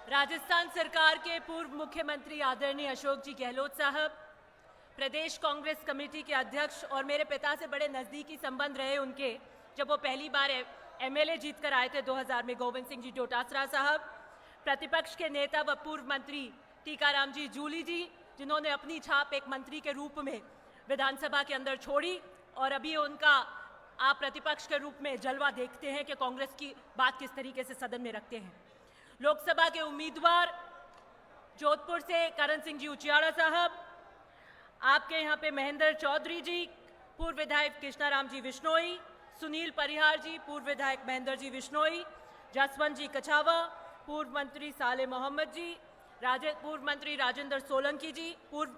राजस्थान सरकार के पूर्व मुख्यमंत्री आदरणीय अशोक जी गहलोत साहब, प्रदेश कांग्रेस कमेटी के अध्यक्ष और मेरे पिता से बड़े नज़दीकी संबंध रहे उनके, जब वो पहली बार एमएलए जीतकर आए थे 2000 में, गोविंद सिंह जी डोटासरा साहब, प्रतिपक्ष के नेता व पूर्व मंत्री टीकाराम जी जूली जी, जिन्होंने अपनी छाप एक मंत्री के रूप में विधानसभा के अंदर छोड़ी, और अभी उनका आप प्रतिपक्ष के रूप में जलवा देखते हैं कि कांग्रेस की बात किस तरीके से सदन में रखते हैं। लोकसभा के उम्मीदवार जोधपुर से करण सिंह जी उचियाड़ा साहब, आपके यहाँ पे महेंद्र चौधरी जी, पूर्व विधायक कृष्णाराम जी विश्नोई, सुनील परिहार जी, पूर्व विधायक महेंद्र जी विश्नोई, जसवंत जी कछावा, पूर्व मंत्री साले मोहम्मद जी, पूर्व मंत्री राजेंद्र सोलंकी जी, पूर्व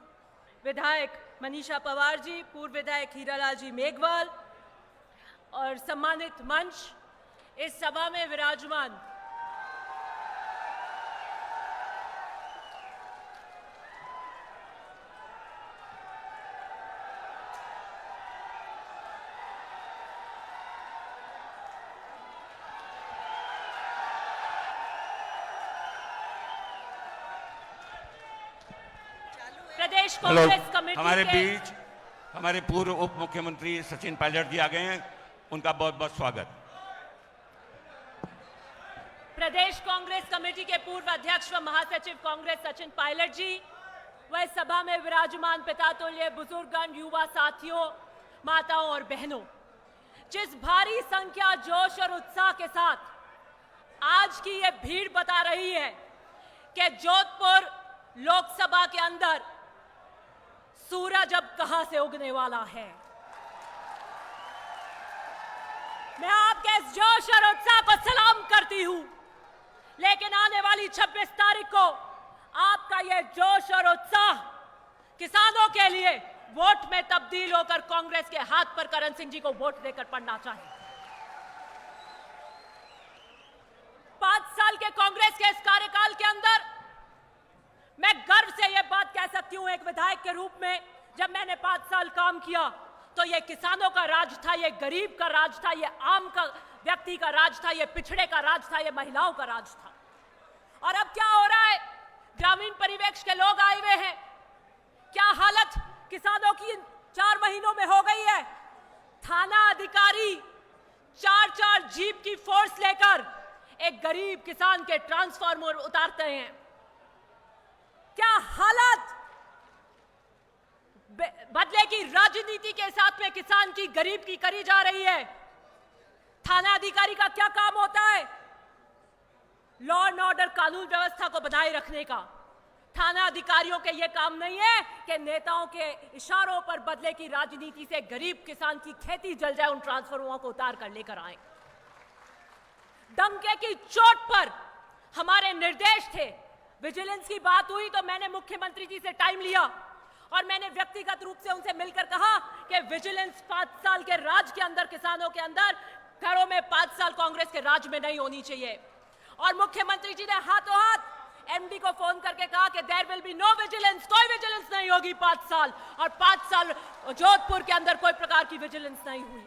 विधायक मनीषा पवार जी, पूर्व विधायक हीरालाल जी मेघवाल और सम्मानित मंच, इस सभा में विराजमान प्रदेश कांग्रेस कमेटी हमारे बीच हमारे पूर्व उप मुख्यमंत्री सचिन पायलट जी आ गए हैं, उनका बहुत बहुत स्वागत। प्रदेश कांग्रेस कमेटी के पूर्व अध्यक्ष व महासचिव कांग्रेस सचिन पायलट जी, वह सभा में विराजमान पितातुल्य बुजुर्गगण, युवा साथियों, माताओं और बहनों, जिस भारी संख्या, जोश और उत्साह के साथ आज की यह भीड़ बता रही है कि जोधपुर लोकसभा के अंदर सूरज अब कहां से उगने वाला है। मैं आपके इस जोश और उत्साह को सलाम करती हूं, लेकिन आने वाली 26 तारीख को आपका यह जोश और उत्साह किसानों के लिए वोट में तब्दील होकर कांग्रेस के हाथ पर करण सिंह जी को वोट देकर पड़ना चाहिए। 5 साल के कांग्रेस के इस कार्यकाल के अंदर मैं गर्व से यह बात कह सकती हूं, एक विधायक के रूप में, जब मैंने 5 साल काम किया तो यह किसानों का राज था, यह गरीब का राज था, यह आम का व्यक्ति का राज था, यह पिछड़े का राज था, यह महिलाओं का राज था। और अब क्या हो रहा है? ग्रामीण परिवेश के लोग आए हुए हैं, क्या हालत किसानों की 4 महीनों में हो गई है। थाना अधिकारी 4-4 जीप की फोर्स लेकर एक गरीब किसान के ट्रांसफार्मर उतारते हैं। क्या हालत बदले की राजनीति के साथ में किसान की, गरीब की करी जा रही है। थाना अधिकारी का क्या काम होता है? लॉ एंड ऑर्डर, कानून व्यवस्था को बनाए रखने का। थाना अधिकारियों के यह काम नहीं है कि नेताओं के इशारों पर बदले की राजनीति से गरीब किसान की खेती जल जाए, उन ट्रांसफार्मरों को उतार कर लेकर आए। डंके की चोट पर हमारे निर्देश थे। विजिलेंस की बात हुई तो मैंने मुख्यमंत्री जी से टाइम लिया और मैंने व्यक्तिगत रूप से उनसे मिलकर कहा कि विजिलेंस 5 साल के राज के अंदर, किसानों के अंदर, घरों में 5 साल कांग्रेस के राज में नहीं होनी चाहिए। और मुख्यमंत्री जी ने हाथों हाथ एमडी को फोन करके कहा कि there will be no vigilance, कोई विजिलेंस नहीं होगी 5 साल। और 5 साल जोधपुर के अंदर कोई प्रकार की विजिलेंस नहीं हुई।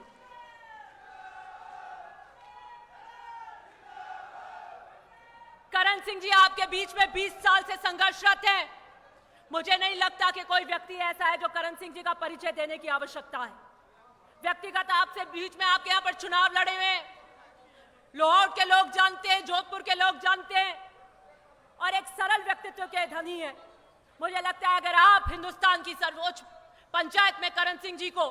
करण सिंह जी आपके बीच में 20 साल से संघर्षरत हैं। मुझे नहीं लगता कि कोई व्यक्ति ऐसा है जो करण सिंह जी का परिचय देने की आवश्यकता है। व्यक्तिगत आपसे बीच में आपके यहां पर चुनाव लड़े हुए हैं, लाहौर के लोग जानते हैं, जोधपुर के लोग जानते हैं, और एक सरल व्यक्तित्व के धनी है। मुझे लगता है अगर आप हिंदुस्तान की सर्वोच्च पंचायत में करण सिंह जी को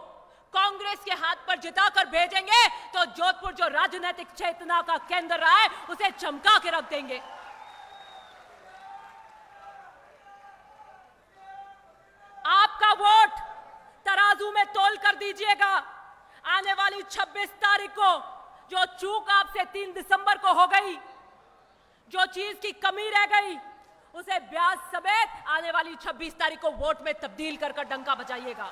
कांग्रेस के हाथ पर जिताकर भेजेंगे तो जोधपुर जो राजनीतिक चेतना का केंद्र रहा है उसे चमका के रख देंगे। आपका वोट तराजू में तोल कर दीजिएगा। आने वाली 26 तारीख को जो चूक आपसे 3 दिसंबर को हो गई, जो चीज की कमी रह गई, उसे ब्याज समेत आने वाली 26 तारीख को वोट में तब्दील कर डंका बजाइएगा।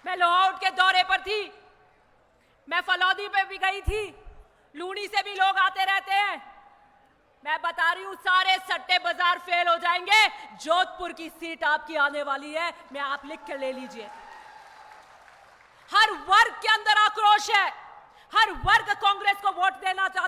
मैं लाहौर के दौरे पर थी, मैं फलौदी पे भी गई थी, लूनी से भी लोग आते रहते हैं। मैं बता रही हूं सारे सट्टे बाजार फेल हो जाएंगे। जोधपुर की सीट आपकी आने वाली है, मैं आप लिख कर ले लीजिए। हर वर्ग के अंदर आक्रोश है, हर वर्ग कांग्रेस को वोट देना चाहता